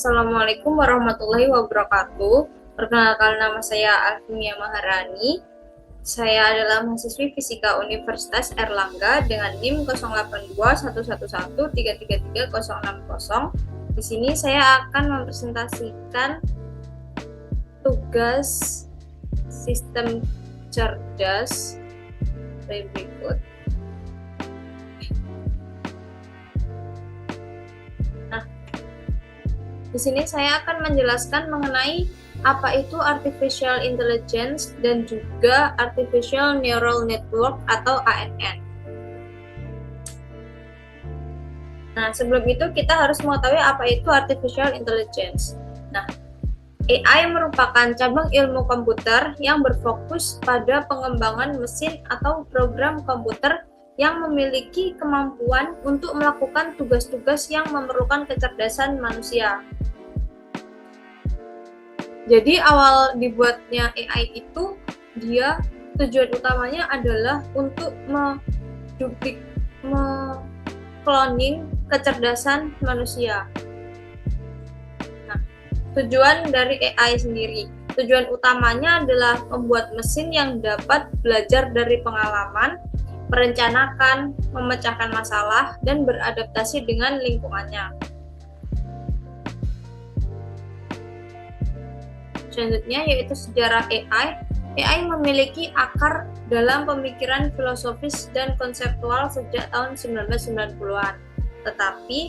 Assalamualaikum warahmatullahi wabarakatuh. Perkenalkan, nama saya Alvimia Maharani. Saya adalah mahasiswi Fisika Universitas Airlangga dengan NIM 082111333060. Di sini saya akan mempresentasikan tugas sistem cerdas berikut. Di sini saya akan menjelaskan mengenai apa itu artificial intelligence dan juga artificial neural network atau ANN. Nah, sebelum itu kita harus mengetahui apa itu artificial intelligence. Nah, AI merupakan cabang ilmu komputer yang berfokus pada pengembangan mesin atau program komputer yang memiliki kemampuan untuk melakukan tugas-tugas yang memerlukan kecerdasan manusia. Jadi awal dibuatnya AI itu, dia tujuan utamanya adalah untuk cloning kecerdasan manusia. Nah, tujuan dari AI sendiri, tujuan utamanya adalah membuat mesin yang dapat belajar dari pengalaman, merencanakan, memecahkan masalah, dan beradaptasi dengan lingkungannya. Selanjutnya yaitu sejarah AI. AI memiliki akar dalam pemikiran filosofis dan konseptual sejak tahun 1990-an. Tetapi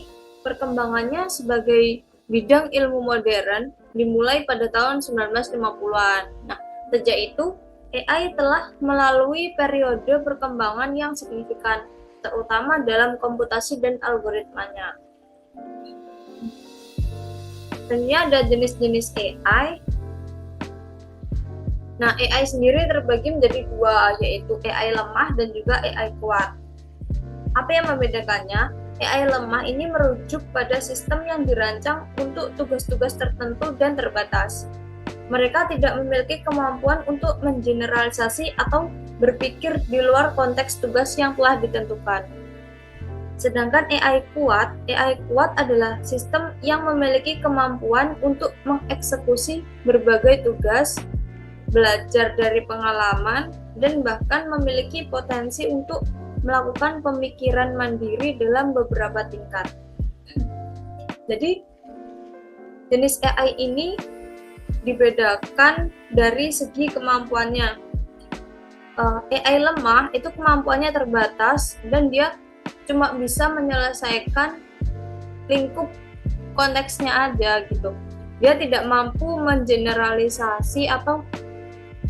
perkembangannya sebagai bidang ilmu modern dimulai pada tahun 1950-an. Nah, sejak itu AI telah melalui periode perkembangan yang signifikan, terutama dalam komputasi dan algoritmanya. Dan ini ada jenis-jenis AI. Nah, AI sendiri terbagi menjadi dua, yaitu AI lemah dan juga AI kuat. Apa yang membedakannya? AI lemah ini merujuk pada sistem yang dirancang untuk tugas-tugas tertentu dan terbatas. Mereka tidak memiliki kemampuan untuk mengeneralisasi atau berpikir di luar konteks tugas yang telah ditentukan. Sedangkan AI kuat adalah sistem yang memiliki kemampuan untuk mengeksekusi berbagai tugas, belajar dari pengalaman, dan bahkan memiliki potensi untuk melakukan pemikiran mandiri dalam beberapa tingkat. Jadi, jenis AI ini dibedakan dari segi kemampuannya. AI lemah itu kemampuannya terbatas dan dia cuma bisa menyelesaikan lingkup konteksnya aja gitu. Dia tidak mampu mengeneralisasi atau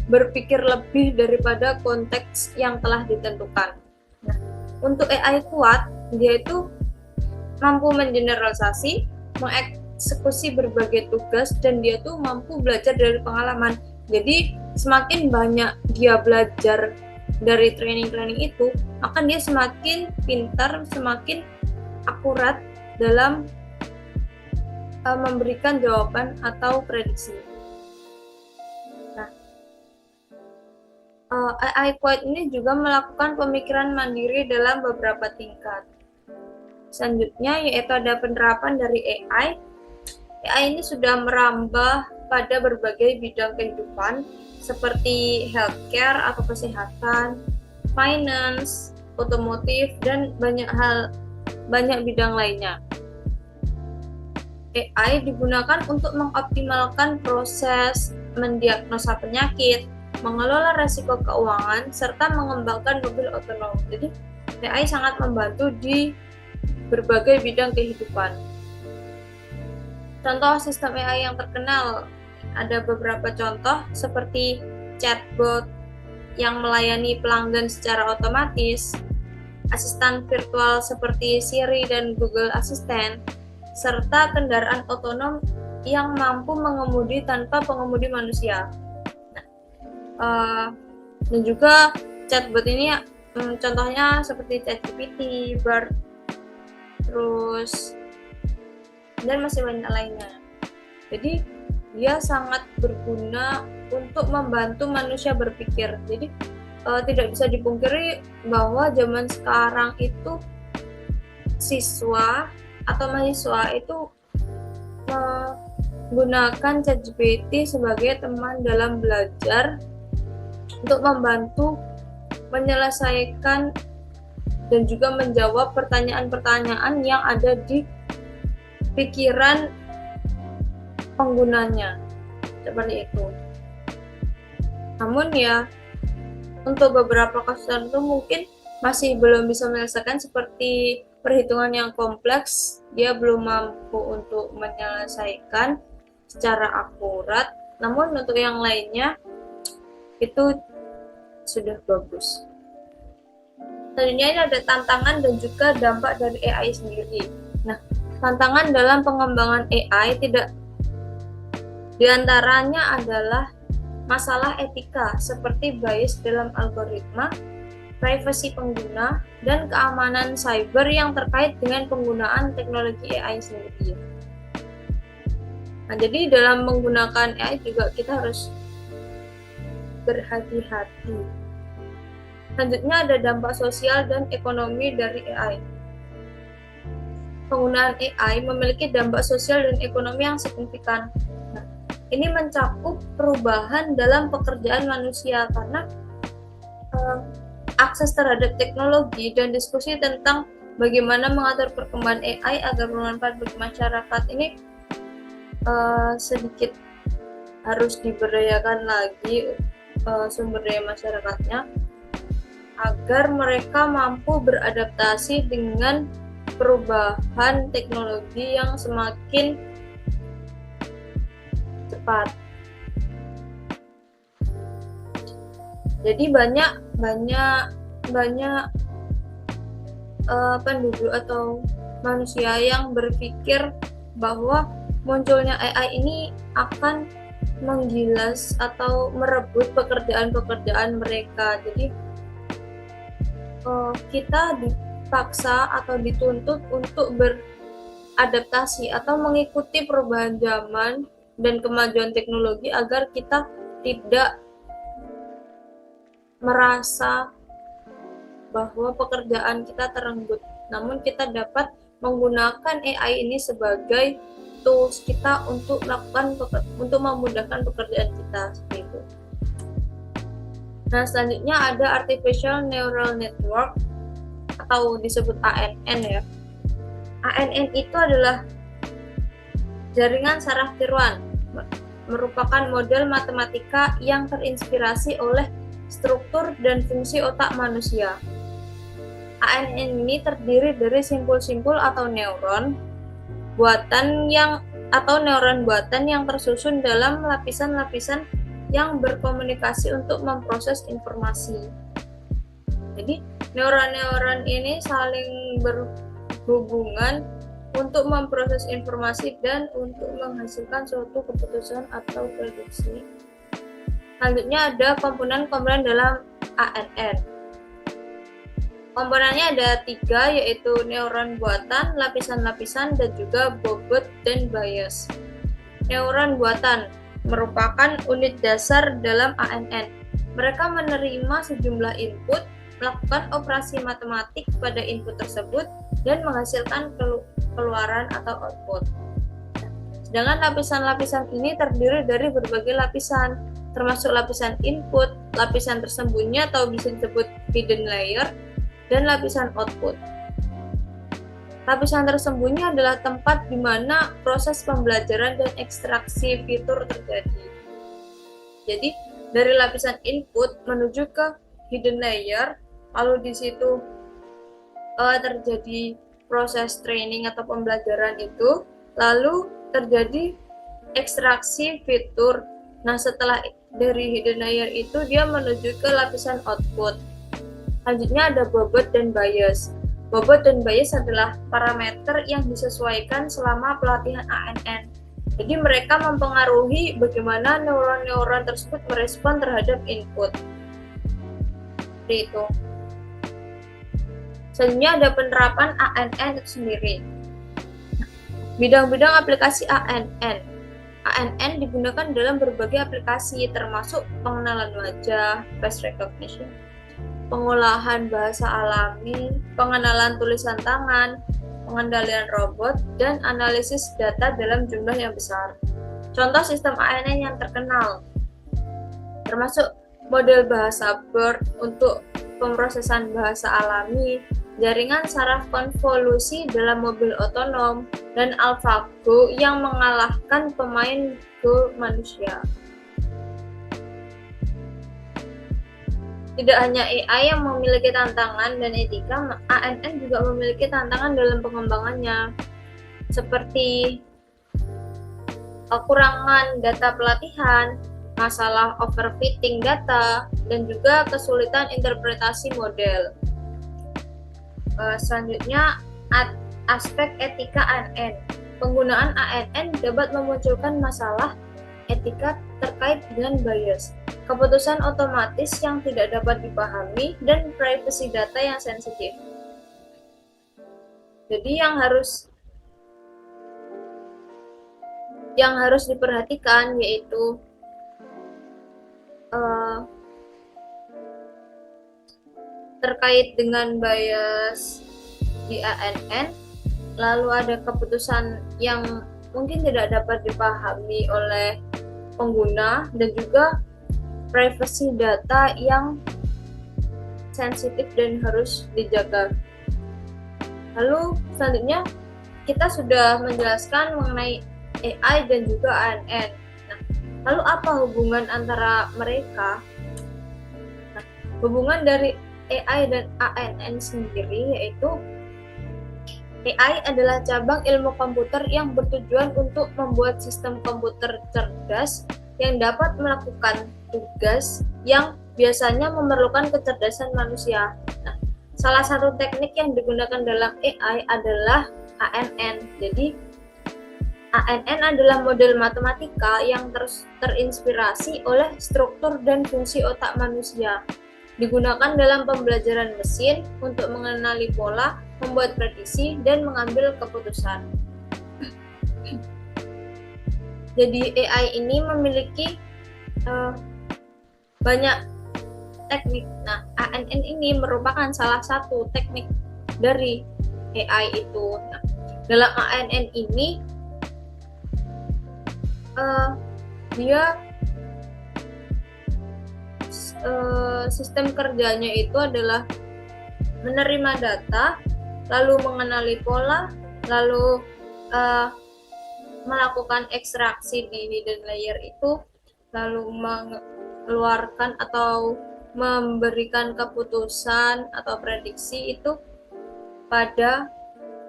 berpikir lebih daripada konteks yang telah ditentukan. Nah, untuk AI kuat, dia itu mampu mengeneralisasi, mengeksekusi berbagai tugas, dan dia tuh mampu belajar dari pengalaman. Jadi semakin banyak dia belajar dari training itu, maka dia semakin pintar, semakin akurat dalam memberikan jawaban atau prediksi. AI kuat ini juga melakukan pemikiran mandiri dalam beberapa tingkat. Selanjutnya yaitu ada penerapan dari AI. AI ini sudah merambah pada berbagai bidang kehidupan seperti healthcare atau kesehatan, finance, otomotif, dan banyak bidang lainnya. AI digunakan untuk mengoptimalkan proses mendiagnosa penyakit, mengelola risiko keuangan, serta mengembangkan mobil otonom. Jadi, AI sangat membantu di berbagai bidang kehidupan. Contoh sistem AI yang terkenal, ada beberapa contoh seperti chatbot yang melayani pelanggan secara otomatis, asisten virtual seperti Siri dan Google Assistant, serta kendaraan otonom yang mampu mengemudi tanpa pengemudi manusia. Dan juga chatbot ini contohnya seperti ChatGPT, BART, terus dan masih banyak lainnya. Jadi dia sangat berguna untuk membantu manusia berpikir. Jadi tidak bisa dipungkiri bahwa zaman sekarang itu siswa atau mahasiswa itu menggunakan ChatGPT sebagai teman dalam belajar untuk membantu menyelesaikan dan juga menjawab pertanyaan-pertanyaan yang ada di pikiran penggunanya, seperti itu. Namun ya, untuk beberapa kasus tertentu mungkin masih belum bisa menyelesaikan, seperti perhitungan yang kompleks, dia belum mampu untuk menyelesaikan secara akurat. Namun untuk yang lainnya itu sudah bagus. Selanjutnya ini ada tantangan dan juga dampak dari AI sendiri. Nah, tantangan dalam pengembangan AI tidak diantaranya adalah masalah etika seperti bias dalam algoritma, privasi pengguna, dan keamanan cyber yang terkait dengan penggunaan teknologi AI sendiri. Nah, jadi dalam menggunakan AI juga kita harus berhati-hati. Selanjutnya ada dampak sosial dan ekonomi dari AI. Penggunaan AI memiliki dampak sosial dan ekonomi yang signifikan. Nah, ini mencakup perubahan dalam pekerjaan manusia karena akses terhadap teknologi dan diskusi tentang bagaimana mengatur perkembangan AI agar bermanfaat bagi masyarakat ini sedikit harus diberdayakan lagi sumber daya masyarakatnya agar mereka mampu beradaptasi dengan perubahan teknologi yang semakin cepat. Jadi banyak penduduk atau manusia yang berpikir bahwa munculnya AI ini akan menggilas atau merebut pekerjaan-pekerjaan mereka. Jadi kita dipaksa atau dituntut untuk beradaptasi atau mengikuti perubahan zaman dan kemajuan teknologi agar kita tidak merasa bahwa pekerjaan kita terenggut. Namun kita dapat menggunakan AI ini sebagai tools kita untuk memudahkan pekerjaan kita, seperti itu. Nah, selanjutnya ada Artificial Neural Network atau disebut ANN ya. ANN itu adalah jaringan saraf tiruan, merupakan model matematika yang terinspirasi oleh struktur dan fungsi otak manusia. ANN ini terdiri dari simpul-simpul atau neuron buatan yang tersusun dalam lapisan-lapisan yang berkomunikasi untuk memproses informasi. Jadi neuron-neuron ini saling berhubungan untuk memproses informasi dan untuk menghasilkan suatu keputusan atau prediksi. Selanjutnya ada komponen-komponen dalam ANN. Komponennya ada 3, yaitu neuron buatan, lapisan-lapisan, dan juga bobot dan bias. Neuron buatan merupakan unit dasar dalam ANN. Mereka menerima sejumlah input, melakukan operasi matematik pada input tersebut, dan menghasilkan keluaran atau output. Sedangkan lapisan-lapisan ini terdiri dari berbagai lapisan, termasuk lapisan input, lapisan tersembunyi atau bisa disebut hidden layer, dan lapisan output. Lapisan tersembunyi adalah tempat di mana proses pembelajaran dan ekstraksi fitur terjadi. Jadi dari lapisan input menuju ke hidden layer, lalu di situ terjadi proses training atau pembelajaran itu, lalu terjadi ekstraksi fitur. Nah, setelah dari hidden layer itu dia menuju ke lapisan output. Selanjutnya ada bobot dan bias. Bobot dan bias adalah parameter yang disesuaikan selama pelatihan ANN. Jadi mereka mempengaruhi bagaimana neuron-neuron tersebut merespon terhadap input. Seperti itu. Selanjutnya ada penerapan ANN itu sendiri. Bidang-bidang aplikasi ANN. ANN digunakan dalam berbagai aplikasi termasuk pengenalan wajah, face recognition, pengolahan bahasa alami, pengenalan tulisan tangan, pengendalian robot, dan analisis data dalam jumlah yang besar. Contoh sistem ANN yang terkenal termasuk model bahasa BERT untuk pemrosesan bahasa alami, jaringan saraf konvolusi dalam mobil otonom, dan AlphaGo yang mengalahkan pemain Go manusia. Tidak hanya AI yang memiliki tantangan dan etika, ANN juga memiliki tantangan dalam pengembangannya, seperti kekurangan data pelatihan, masalah overfitting data, dan juga kesulitan interpretasi model. Selanjutnya, aspek etika ANN. Penggunaan ANN dapat memunculkan masalah etika terkait dengan bias, keputusan otomatis yang tidak dapat dipahami, dan privasi data yang sensitif. Jadi yang harus diperhatikan yaitu terkait dengan bias di ANN, lalu ada keputusan yang mungkin tidak dapat dipahami oleh pengguna, dan juga privasi data yang sensitif dan harus dijaga. Lalu selanjutnya kita sudah menjelaskan mengenai AI dan juga ANN. Nah, lalu apa hubungan antara mereka? Nah, hubungan dari AI dan ANN sendiri yaitu AI adalah cabang ilmu komputer yang bertujuan untuk membuat sistem komputer cerdas yang dapat melakukan tugas yang biasanya memerlukan kecerdasan manusia. Nah, salah satu teknik yang digunakan dalam AI adalah ANN. Jadi, ANN adalah model matematika yang terinspirasi oleh struktur dan fungsi otak manusia. Digunakan dalam pembelajaran mesin untuk mengenali pola, membuat prediksi, dan mengambil keputusan. Jadi AI ini memiliki banyak teknik. Nah, ANN ini merupakan salah satu teknik dari AI itu. Nah, dalam ANN ini dia sistem kerjanya itu adalah menerima data, lalu mengenali pola, lalu melakukan ekstraksi di hidden layer itu, lalu mengeluarkan atau memberikan keputusan atau prediksi itu pada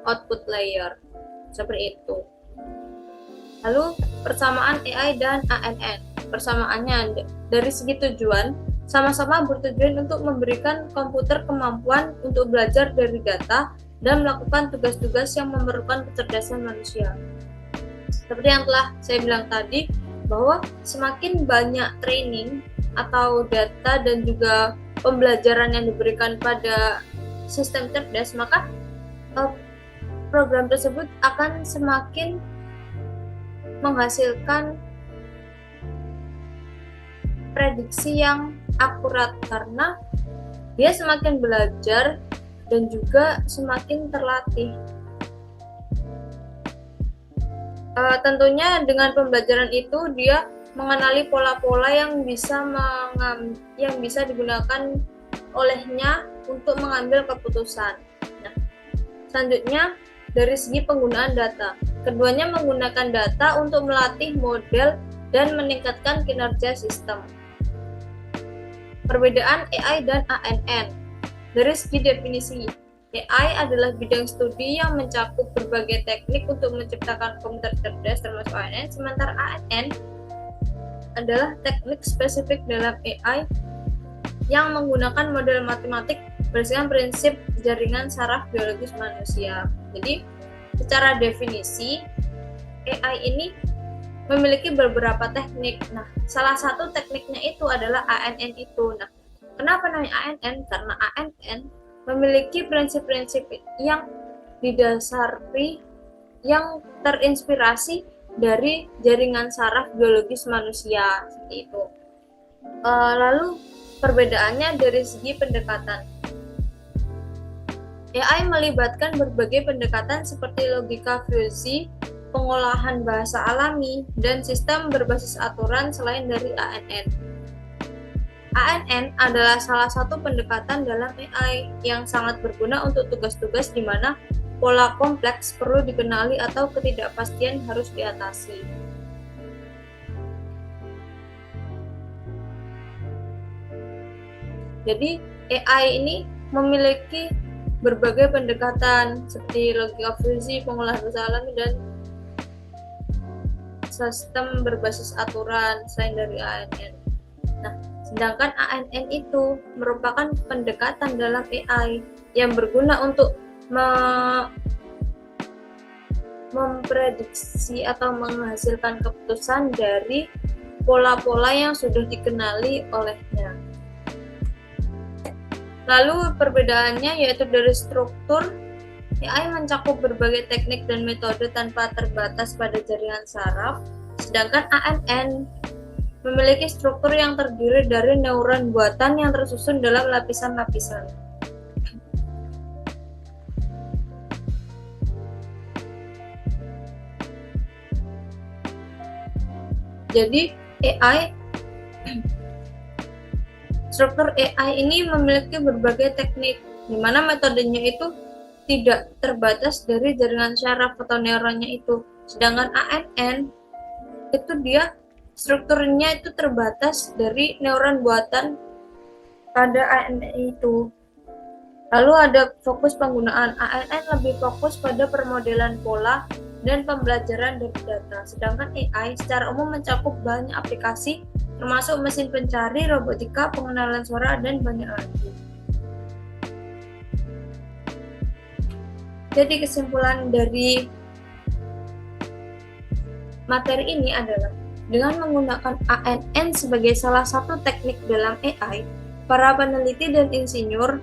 output layer, seperti itu. Lalu persamaan AI dan ANN. Persamaannya dari segi tujuan, sama-sama bertujuan untuk memberikan komputer kemampuan untuk belajar dari data dan melakukan tugas-tugas yang memerlukan kecerdasan manusia. Seperti yang telah saya bilang tadi, bahwa semakin banyak training atau data dan juga pembelajaran yang diberikan pada sistem cerdas, maka program tersebut akan semakin menghasilkan prediksi yang akurat karena dia semakin belajar dan juga semakin terlatih. Tentunya dengan pembelajaran itu dia mengenali pola-pola yang bisa digunakan olehnya untuk mengambil keputusan. Nah, selanjutnya dari segi penggunaan data, keduanya menggunakan data untuk melatih model dan meningkatkan kinerja sistem. Perbedaan AI dan ANN. Dari segi definisi, AI adalah bidang studi yang mencakup berbagai teknik untuk menciptakan komputer cerdas termasuk ANN, sementara ANN adalah teknik spesifik dalam AI yang menggunakan model matematik berdasarkan prinsip jaringan saraf biologis manusia. Jadi, secara definisi, AI ini memiliki beberapa teknik. Nah, salah satu tekniknya itu adalah ANN itu. Nah, kenapa namanya ANN? Karena ANN memiliki prinsip-prinsip yang didasari, yang terinspirasi dari jaringan saraf biologis manusia, seperti itu. Lalu perbedaannya dari segi pendekatan. AI melibatkan berbagai pendekatan seperti logika fuzzy, pengolahan bahasa alami, dan sistem berbasis aturan selain dari ANN. ANN adalah salah satu pendekatan dalam AI yang sangat berguna untuk tugas-tugas di mana pola kompleks perlu dikenali atau ketidakpastian harus diatasi. Jadi AI ini memiliki berbagai pendekatan seperti logika fuzzy, pengolahan bahasa alami, dan sistem berbasis aturan selain dari ANN. Nah, sedangkan ANN itu merupakan pendekatan dalam AI yang berguna untuk memprediksi atau menghasilkan keputusan dari pola-pola yang sudah dikenali olehnya. Lalu perbedaannya yaitu dari struktur, AI mencakup berbagai teknik dan metode tanpa terbatas pada jaringan saraf, sedangkan ANN memiliki struktur yang terdiri dari neuron buatan yang tersusun dalam lapisan-lapisan. Jadi struktur AI ini memiliki berbagai teknik, di mana metodenya itu tidak terbatas dari jaringan saraf atau neuronnya itu. Sedangkan ANN itu dia strukturnya itu terbatas dari neuron buatan pada ANN itu. Lalu ada fokus penggunaan. ANN lebih fokus pada permodelan pola dan pembelajaran dari data, sedangkan AI secara umum mencakup banyak aplikasi termasuk mesin pencari, robotika, pengenalan suara, dan banyak lagi. Jadi kesimpulan dari materi ini adalah dengan menggunakan ANN sebagai salah satu teknik dalam AI, para peneliti dan insinyur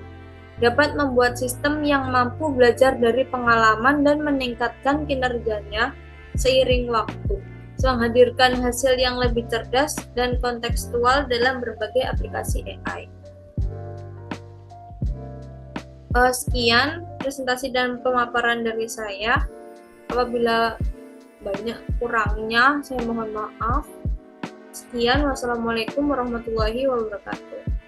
dapat membuat sistem yang mampu belajar dari pengalaman dan meningkatkan kinerjanya seiring waktu, menghadirkan hasil yang lebih cerdas dan kontekstual dalam berbagai aplikasi AI. Sekian presentasi dan pemaparan dari saya. Apabila banyak kurangnya, saya mohon maaf. Sekian, wassalamualaikum warahmatullahi wabarakatuh.